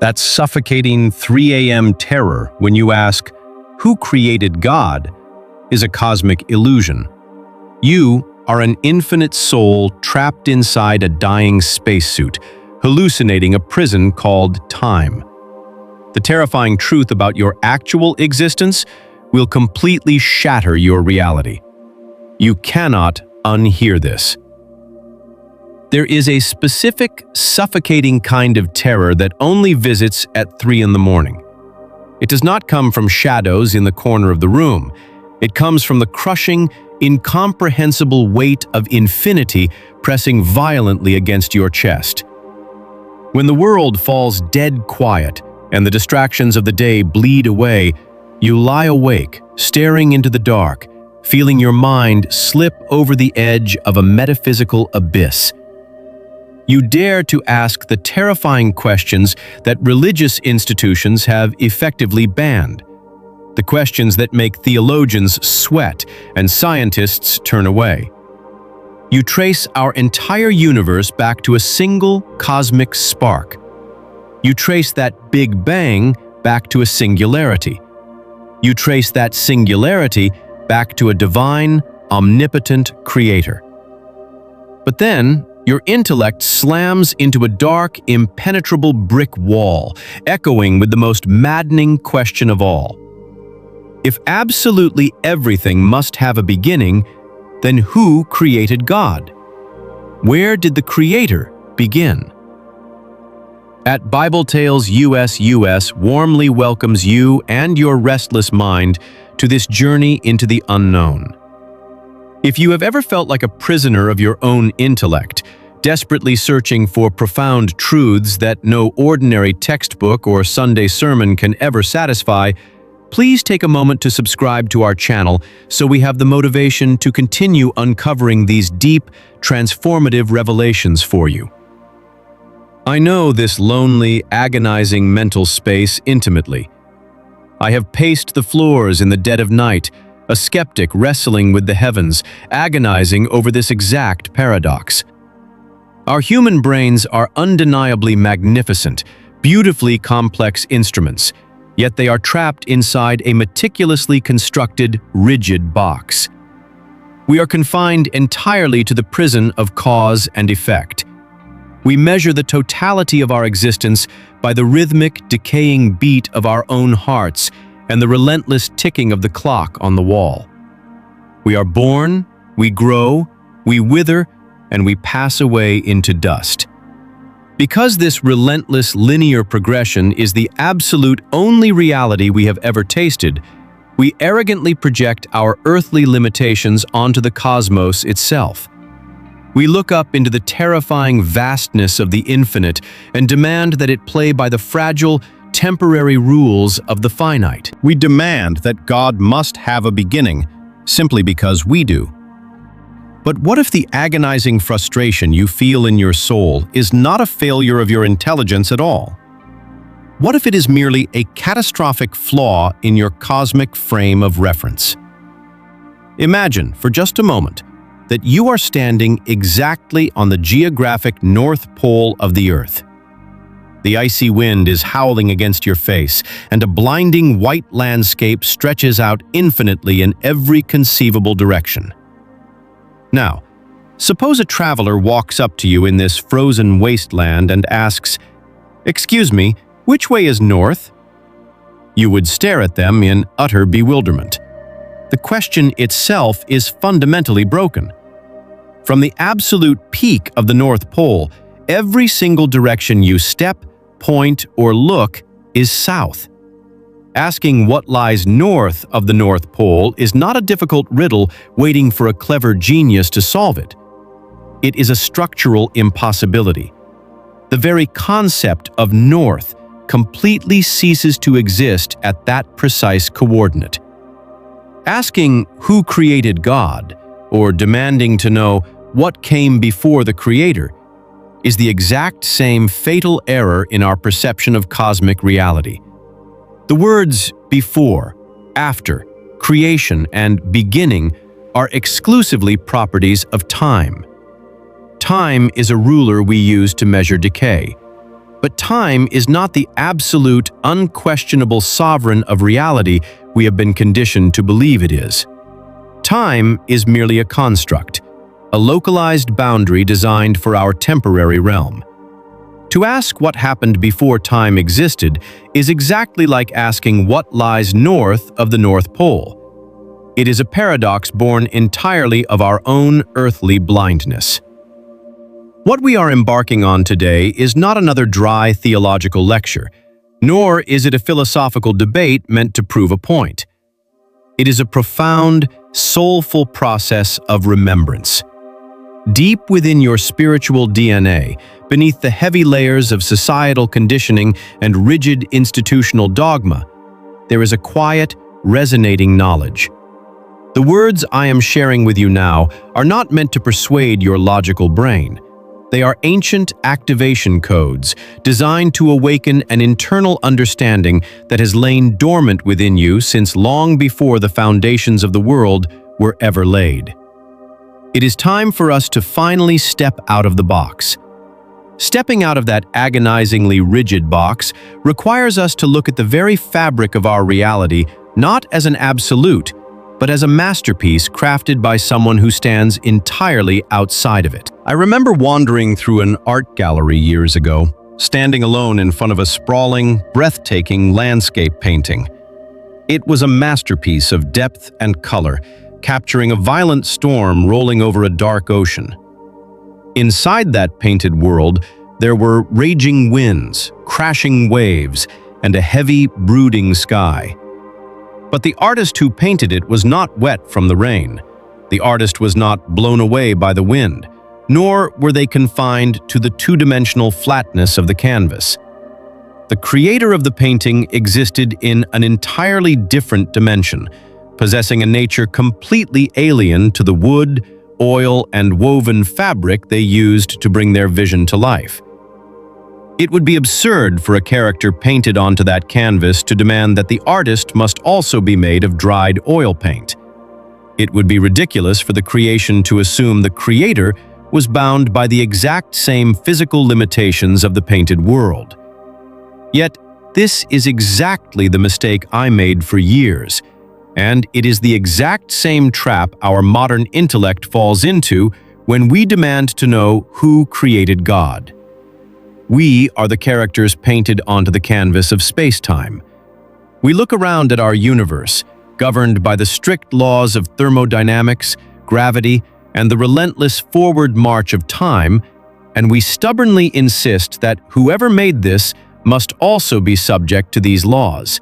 That suffocating 3 a.m. terror when you ask, "Who created God?" is a cosmic illusion. You are an infinite soul trapped inside a dying spacesuit, hallucinating a prison called time. The terrifying truth about your actual existence will completely shatter your reality. You cannot unhear this. There is a specific, suffocating kind of terror that only visits at 3 in the morning. It does not come from shadows in the corner of the room. It comes from the crushing, incomprehensible weight of infinity pressing violently against your chest. When the world falls dead quiet and the distractions of the day bleed away, you lie awake, staring into the dark, feeling your mind slip over the edge of a metaphysical abyss. You dare to ask the terrifying questions that religious institutions have effectively banned. The questions that make theologians sweat and scientists turn away. You trace our entire universe back to a single cosmic spark. You trace that Big Bang back to a singularity. You trace that singularity back to a divine, omnipotent creator. But then, your intellect slams into a dark, impenetrable brick wall, echoing with the most maddening question of all. If absolutely everything must have a beginning, then who created God? Where did the Creator begin? At Bible Tales US warmly welcomes you and your restless mind to this journey into the unknown. If you have ever felt like a prisoner of your own intellect, desperately searching for profound truths that no ordinary textbook or Sunday sermon can ever satisfy, please take a moment to subscribe to our channel so we have the motivation to continue uncovering these deep, transformative revelations for you. I know this lonely, agonizing mental space intimately. I have paced the floors in the dead of night, a skeptic wrestling with the heavens, agonizing over this exact paradox. Our human brains are undeniably magnificent, beautifully complex instruments, yet they are trapped inside a meticulously constructed, rigid box. We are confined entirely to the prison of cause and effect. We measure the totality of our existence by the rhythmic, decaying beat of our own hearts and the relentless ticking of the clock on the wall. We are born, we grow, we wither, and we pass away into dust. Because this relentless linear progression is the absolute only reality we have ever tasted, we arrogantly project our earthly limitations onto the cosmos itself. We look up into the terrifying vastness of the infinite and demand that it play by the fragile, temporary rules of the finite. We demand that God must have a beginning, simply because we do. But what if the agonizing frustration you feel in your soul is not a failure of your intelligence at all? What if it is merely a catastrophic flaw in your cosmic frame of reference? Imagine, for just a moment, that you are standing exactly on the geographic North Pole of the Earth. The icy wind is howling against your face, and a blinding white landscape stretches out infinitely in every conceivable direction. Now, suppose a traveler walks up to you in this frozen wasteland and asks, "Excuse me, which way is north?" You would stare at them in utter bewilderment. The question itself is fundamentally broken. From the absolute peak of the North Pole, every single direction you step, point, or look is south. Asking what lies north of the North Pole is not a difficult riddle waiting for a clever genius to solve it. It is a structural impossibility. The very concept of north completely ceases to exist at that precise coordinate. Asking who created God, or demanding to know what came before the Creator, is the exact same fatal error in our perception of cosmic reality. The words before, after, creation, and beginning are exclusively properties of time. Time is a ruler we use to measure decay. But time is not the absolute, unquestionable sovereign of reality we have been conditioned to believe it is. Time is merely a construct, a localized boundary designed for our temporary realm. To ask what happened before time existed is exactly like asking what lies north of the North Pole. It is a paradox born entirely of our own earthly blindness. What we are embarking on today is not another dry theological lecture, nor is it a philosophical debate meant to prove a point. It is a profound, soulful process of remembrance. Deep within your spiritual DNA, beneath the heavy layers of societal conditioning and rigid institutional dogma, there is a quiet, resonating knowledge. The words I am sharing with you now are not meant to persuade your logical brain. They are ancient activation codes designed to awaken an internal understanding that has lain dormant within you since long before the foundations of the world were ever laid. It is time for us to finally step out of the box. Stepping out of that agonizingly rigid box requires us to look at the very fabric of our reality not as an absolute, but as a masterpiece crafted by someone who stands entirely outside of it. I remember wandering through an art gallery years ago, standing alone in front of a sprawling, breathtaking landscape painting. It was a masterpiece of depth and color, capturing a violent storm rolling over a dark ocean. Inside that painted world, there were raging winds, crashing waves, and a heavy, brooding sky. But the artist who painted it was not wet from the rain. The artist was not blown away by the wind, nor were they confined to the two-dimensional flatness of the canvas. The creator of the painting existed in an entirely different dimension, possessing a nature completely alien to the wood, oil, and woven fabric they used to bring their vision to life. It would be absurd for a character painted onto that canvas to demand that the artist must also be made of dried oil paint. It would be ridiculous for the creation to assume the creator was bound by the exact same physical limitations of the painted world. Yet, this is exactly the mistake I made for years, and it is the exact same trap our modern intellect falls into when we demand to know who created God. We are the characters painted onto the canvas of space-time. We look around at our universe, governed by the strict laws of thermodynamics, gravity, and the relentless forward march of time, and we stubbornly insist that whoever made this must also be subject to these laws.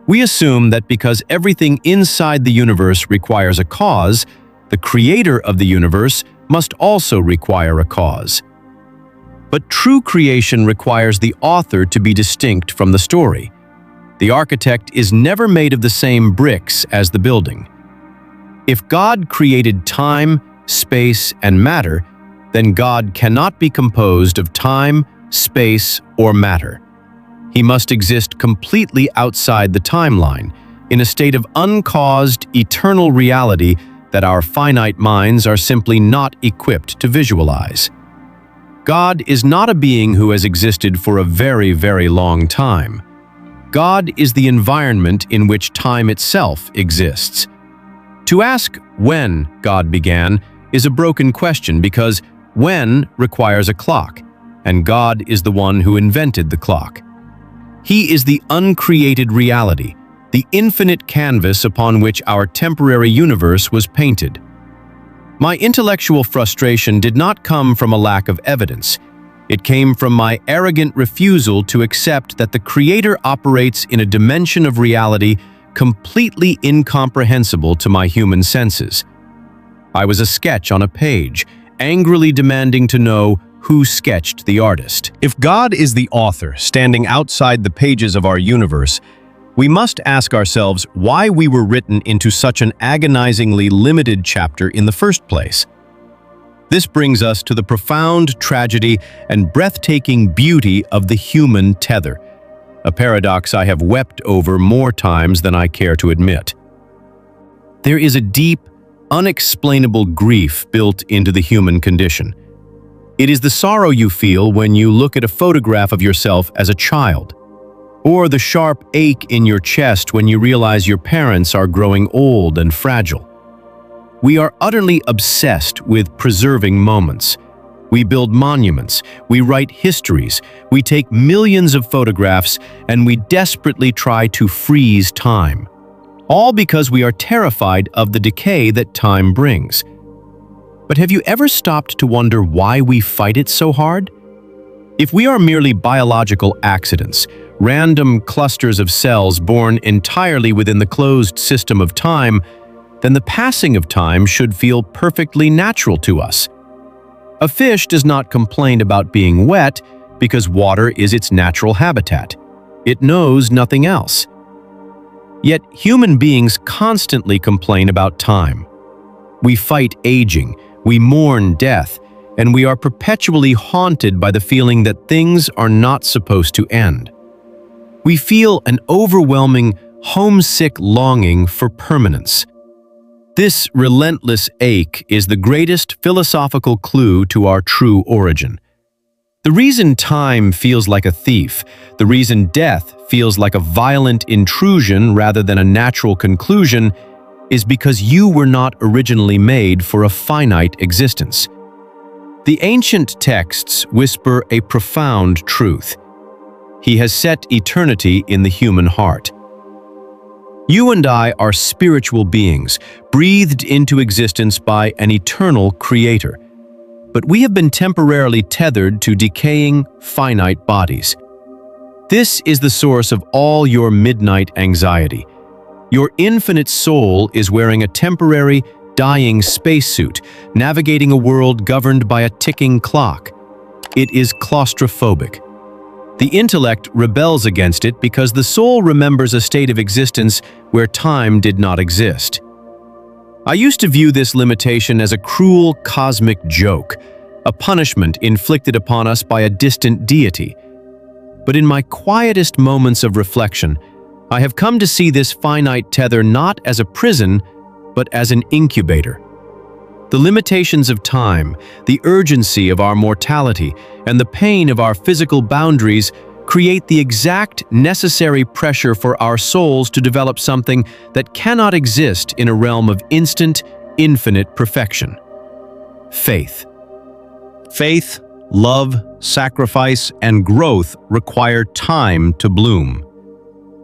We assume that because everything inside the universe requires a cause, the creator of the universe must also require a cause. But true creation requires the author to be distinct from the story. The architect is never made of the same bricks as the building. If God created time, space, and matter, then God cannot be composed of time, space, or matter. He must exist completely outside the timeline, in a state of uncaused, eternal reality that our finite minds are simply not equipped to visualize. God is not a being who has existed for a very, very long time. God is the environment in which time itself exists. To ask when God began is a broken question because when requires a clock, and God is the one who invented the clock. He is the uncreated reality, the infinite canvas upon which our temporary universe was painted. My intellectual frustration did not come from a lack of evidence. It came from my arrogant refusal to accept that the Creator operates in a dimension of reality completely incomprehensible to my human senses. I was a sketch on a page, angrily demanding to know who sketched the artist. If God is the author standing outside the pages of our universe, we must ask ourselves why we were written into such an agonizingly limited chapter in the first place. This brings us to the profound tragedy and breathtaking beauty of the human tether, a paradox I have wept over more times than I care to admit. There is a deep, unexplainable grief built into the human condition. It is the sorrow you feel when you look at a photograph of yourself as a child, or the sharp ache in your chest when you realize your parents are growing old and fragile. We are utterly obsessed with preserving moments. We build monuments, we write histories, we take millions of photographs, and we desperately try to freeze time. All because we are terrified of the decay that time brings. But have you ever stopped to wonder why we fight it so hard? If we are merely biological accidents, random clusters of cells born entirely within the closed system of time, then the passing of time should feel perfectly natural to us. A fish does not complain about being wet because water is its natural habitat. It knows nothing else. Yet human beings constantly complain about time. We fight aging, we mourn death, and we are perpetually haunted by the feeling that things are not supposed to end. We feel an overwhelming, homesick longing for permanence. This relentless ache is the greatest philosophical clue to our true origin. The reason time feels like a thief, the reason death feels like a violent intrusion rather than a natural conclusion, is because you were not originally made for a finite existence. The ancient texts whisper a profound truth. He has set eternity in the human heart. You and I are spiritual beings, breathed into existence by an eternal creator. But we have been temporarily tethered to decaying, finite bodies. This is the source of all your midnight anxiety. Your infinite soul is wearing a temporary, dying spacesuit, navigating a world governed by a ticking clock. It is claustrophobic. The intellect rebels against it because the soul remembers a state of existence where time did not exist. I used to view this limitation as a cruel cosmic joke, a punishment inflicted upon us by a distant deity. But in my quietest moments of reflection, I have come to see this finite tether not as a prison, but as an incubator. The limitations of time, the urgency of our mortality, and the pain of our physical boundaries create the exact necessary pressure for our souls to develop something that cannot exist in a realm of instant, infinite perfection. Faith. Faith, love, sacrifice, and growth require time to bloom.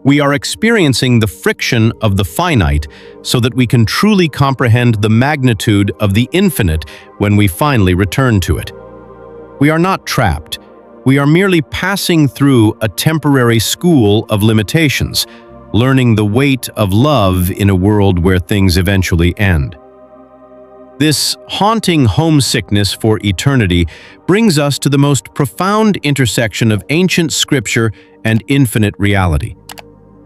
We are experiencing the friction of the finite so that we can truly comprehend the magnitude of the infinite when we finally return to it. We are not trapped. We are merely passing through a temporary school of limitations, learning the weight of love in a world where things eventually end. This haunting homesickness for eternity brings us to the most profound intersection of ancient scripture and infinite reality.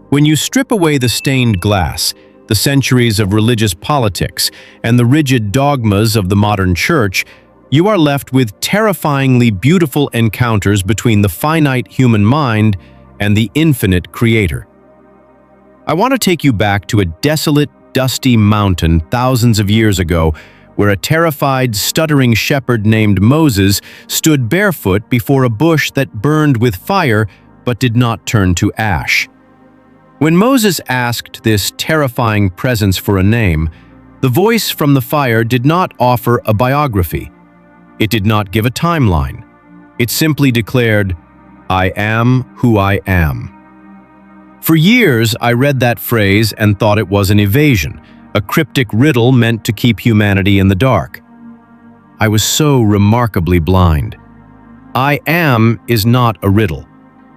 When you strip away the stained glass, the centuries of religious politics, and the rigid dogmas of the modern church, you are left with terrifyingly beautiful encounters between the finite human mind and the infinite creator. I want to take you back to a desolate, dusty mountain thousands of years ago, where a terrified, stuttering shepherd named Moses stood barefoot before a bush that burned with fire but did not turn to ash. When Moses asked this terrifying presence for a name, the voice from the fire did not offer a biography. It did not give a timeline. It simply declared, "I am who I am." For years, I read that phrase and thought it was an evasion, a cryptic riddle meant to keep humanity in the dark. I was so remarkably blind. I am is not a riddle.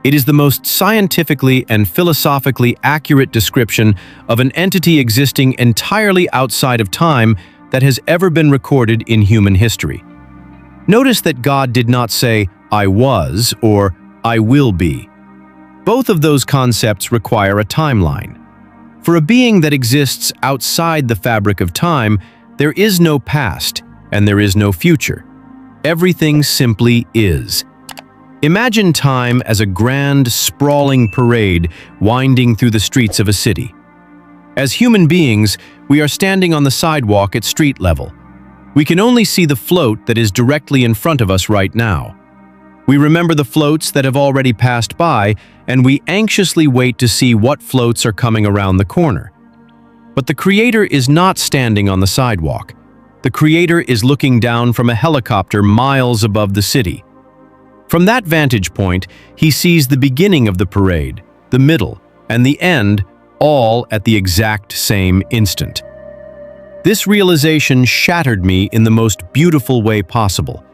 It is the most scientifically and philosophically accurate description of an entity existing entirely outside of time that has ever been recorded in human history. Notice that God did not say, "I was" or "I will be." Both of those concepts require a timeline. For a being that exists outside the fabric of time, there is no past and there is no future. Everything simply is. Imagine time as a grand, sprawling parade winding through the streets of a city. As human beings, we are standing on the sidewalk at street level. We can only see the float that is directly in front of us right now. We remember the floats that have already passed by, and we anxiously wait to see what floats are coming around the corner. But the Creator is not standing on the sidewalk. The Creator is looking down from a helicopter miles above the city. From that vantage point, he sees the beginning of the parade, the middle, and the end, all at the exact same instant. This realization shattered me in the most beautiful way possible.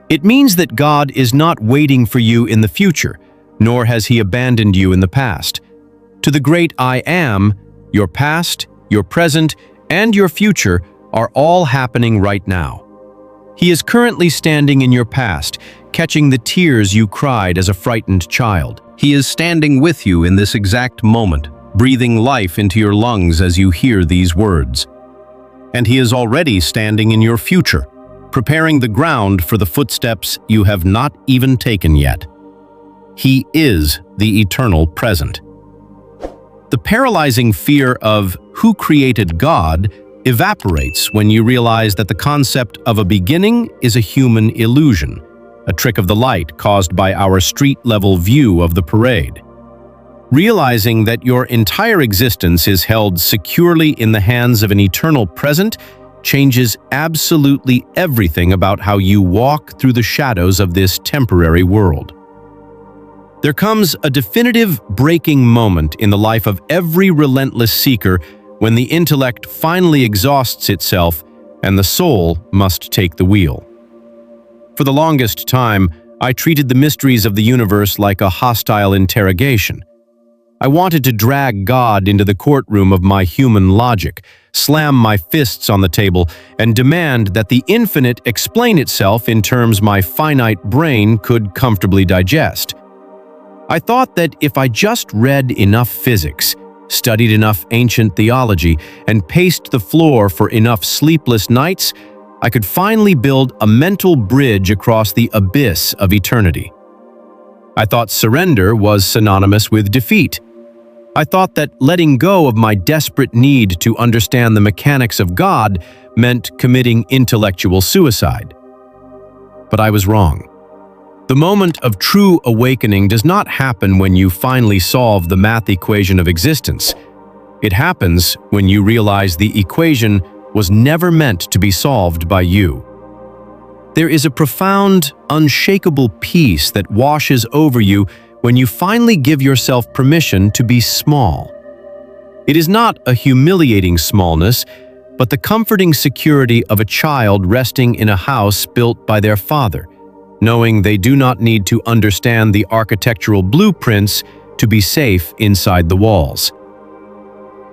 It means that God is not waiting for you in the future, nor has he abandoned you in the past. To the great I Am, your past, your present, and your future are all happening right now. He is currently standing in your past, catching the tears you cried as a frightened child. He is standing with you in this exact moment, breathing life into your lungs as you hear these words. And he is already standing in your future, preparing the ground for the footsteps you have not even taken yet. He is the eternal present. The paralyzing fear of who created God evaporates when you realize that the concept of a beginning is a human illusion, a trick of the light caused by our street-level view of the parade. Realizing that your entire existence is held securely in the hands of an eternal present changes absolutely everything about how you walk through the shadows of this temporary world. There comes a definitive breaking moment in the life of every relentless seeker when the intellect finally exhausts itself and the soul must take the wheel. For the longest time, I treated the mysteries of the universe like a hostile interrogation. I wanted to drag God into the courtroom of my human logic, slam my fists on the table, and demand that the infinite explain itself in terms my finite brain could comfortably digest. I thought that if I just read enough physics, studied enough ancient theology, and paced the floor for enough sleepless nights, I could finally build a mental bridge across the abyss of eternity. I thought surrender was synonymous with defeat. I thought that letting go of my desperate need to understand the mechanics of God meant committing intellectual suicide. But I was wrong. The moment of true awakening does not happen when you finally solve the math equation of existence. It happens when you realize the equation was never meant to be solved by you. There is a profound, unshakable peace that washes over you when you finally give yourself permission to be small. It is not a humiliating smallness, but the comforting security of a child resting in a house built by their father, knowing they do not need to understand the architectural blueprints to be safe inside the walls.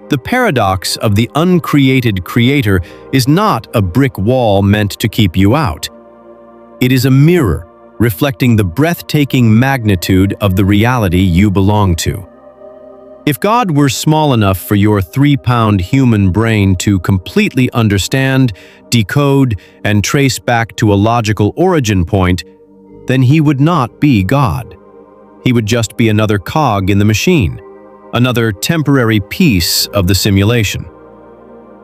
The paradox of the uncreated creator is not a brick wall meant to keep you out. It is a mirror reflecting the breathtaking magnitude of the reality you belong to. If God were small enough for your 3-pound human brain to completely understand, decode, and trace back to a logical origin point, then he would not be God. He would just be another cog in the machine, another temporary piece of the simulation.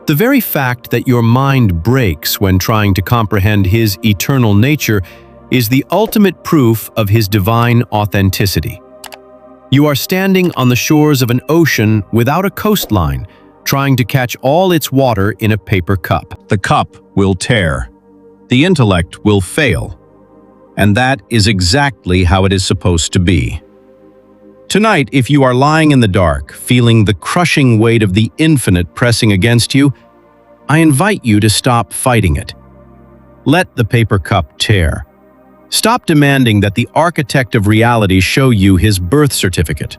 The very fact that your mind breaks when trying to comprehend his eternal nature is the ultimate proof of his divine authenticity. You are standing on the shores of an ocean without a coastline, trying to catch all its water in a paper cup. The cup will tear. The intellect will fail. And that is exactly how it is supposed to be. Tonight, if you are lying in the dark, feeling the crushing weight of the infinite pressing against you, I invite you to stop fighting it. Let the paper cup tear. Stop demanding that the architect of reality show you his birth certificate.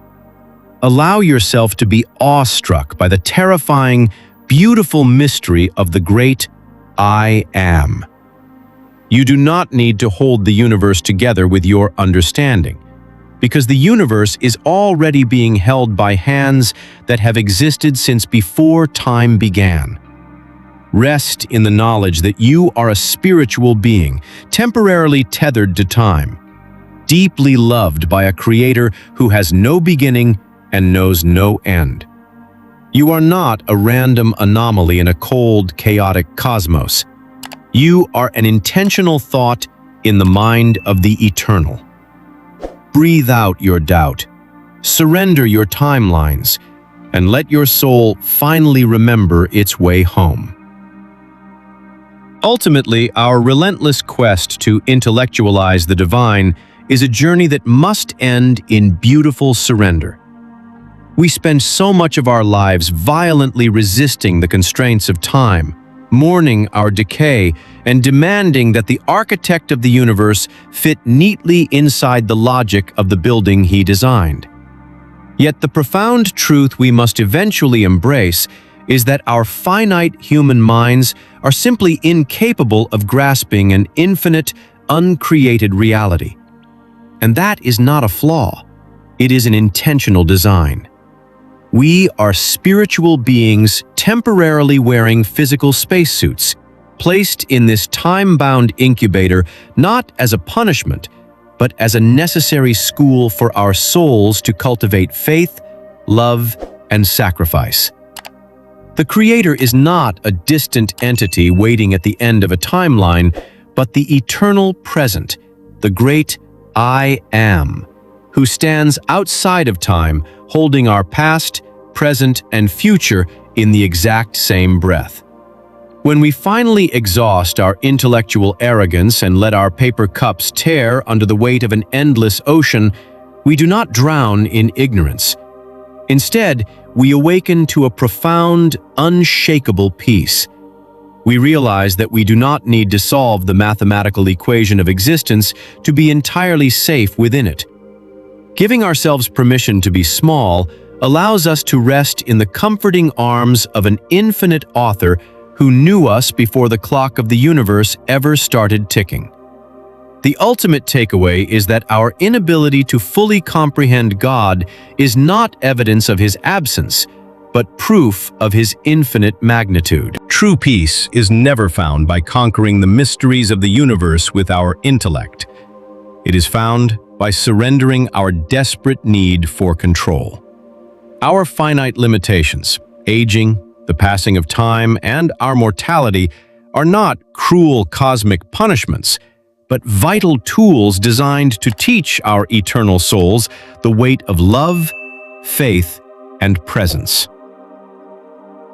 Allow yourself to be awestruck by the terrifying, beautiful mystery of the great I Am. You do not need to hold the universe together with your understanding, because the universe is already being held by hands that have existed since before time began. Rest in the knowledge that you are a spiritual being, temporarily tethered to time, deeply loved by a creator who has no beginning and knows no end. You are not a random anomaly in a cold, chaotic cosmos. You are an intentional thought in the mind of the eternal. Breathe out your doubt, surrender your timelines, and let your soul finally remember its way home. Ultimately, our relentless quest to intellectualize the divine is a journey that must end in beautiful surrender. We spend so much of our lives violently resisting the constraints of time, mourning our decay, and demanding that the architect of the universe fit neatly inside the logic of the building he designed. Yet the profound truth we must eventually embrace is that our finite human minds are simply incapable of grasping an infinite, uncreated reality. And that is not a flaw. It is an intentional design. We are spiritual beings temporarily wearing physical spacesuits, placed in this time-bound incubator not as a punishment, but as a necessary school for our souls to cultivate faith, love, and sacrifice. The Creator is not a distant entity waiting at the end of a timeline, but the eternal present, the great I Am, who stands outside of time, holding our past, present, and future in the exact same breath. When we finally exhaust our intellectual arrogance and let our paper cups tear under the weight of an endless ocean, we do not drown in ignorance. Instead, we awaken to a profound, unshakable peace. We realize that we do not need to solve the mathematical equation of existence to be entirely safe within it. Giving ourselves permission to be small allows us to rest in the comforting arms of an infinite author who knew us before the clock of the universe ever started ticking. The ultimate takeaway is that our inability to fully comprehend God is not evidence of His absence, but proof of His infinite magnitude. True peace is never found by conquering the mysteries of the universe with our intellect. It is found by surrendering our desperate need for control. Our finite limitations, aging, the passing of time, and our mortality are not cruel cosmic punishments, but vital tools designed to teach our eternal souls the weight of love, faith, and presence.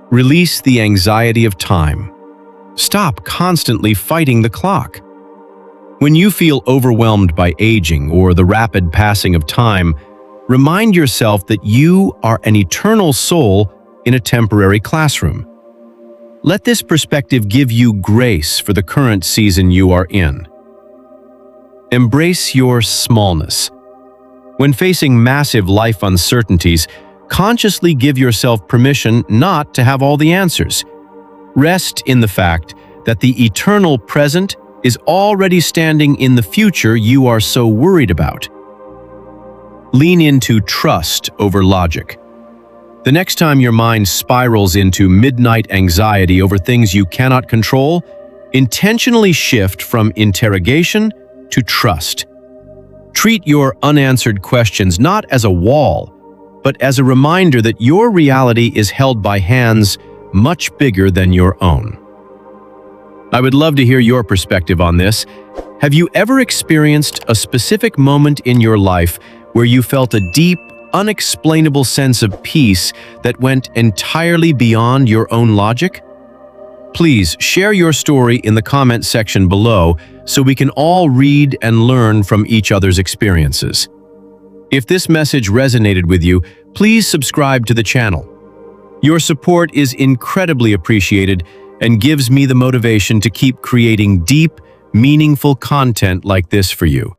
Release the anxiety of time. Stop constantly fighting the clock. When you feel overwhelmed by aging or the rapid passing of time, remind yourself that you are an eternal soul in a temporary classroom. Let this perspective give you grace for the current season you are in. Embrace your smallness. When facing massive life uncertainties, consciously give yourself permission not to have all the answers. Rest in the fact that the eternal present is already standing in the future you are so worried about. Lean into trust over logic. The next time your mind spirals into midnight anxiety over things you cannot control, intentionally shift from interrogation to trust. Treat your unanswered questions not as a wall, but as a reminder that your reality is held by hands much bigger than your own. I would love to hear your perspective on this. Have you ever experienced a specific moment in your life where you felt a deep, unexplainable sense of peace that went entirely beyond your own logic? Please share your story in the comment section below so we can all read and learn from each other's experiences. If this message resonated with you, please subscribe to the channel. Your support is incredibly appreciated and gives me the motivation to keep creating deep, meaningful content like this for you.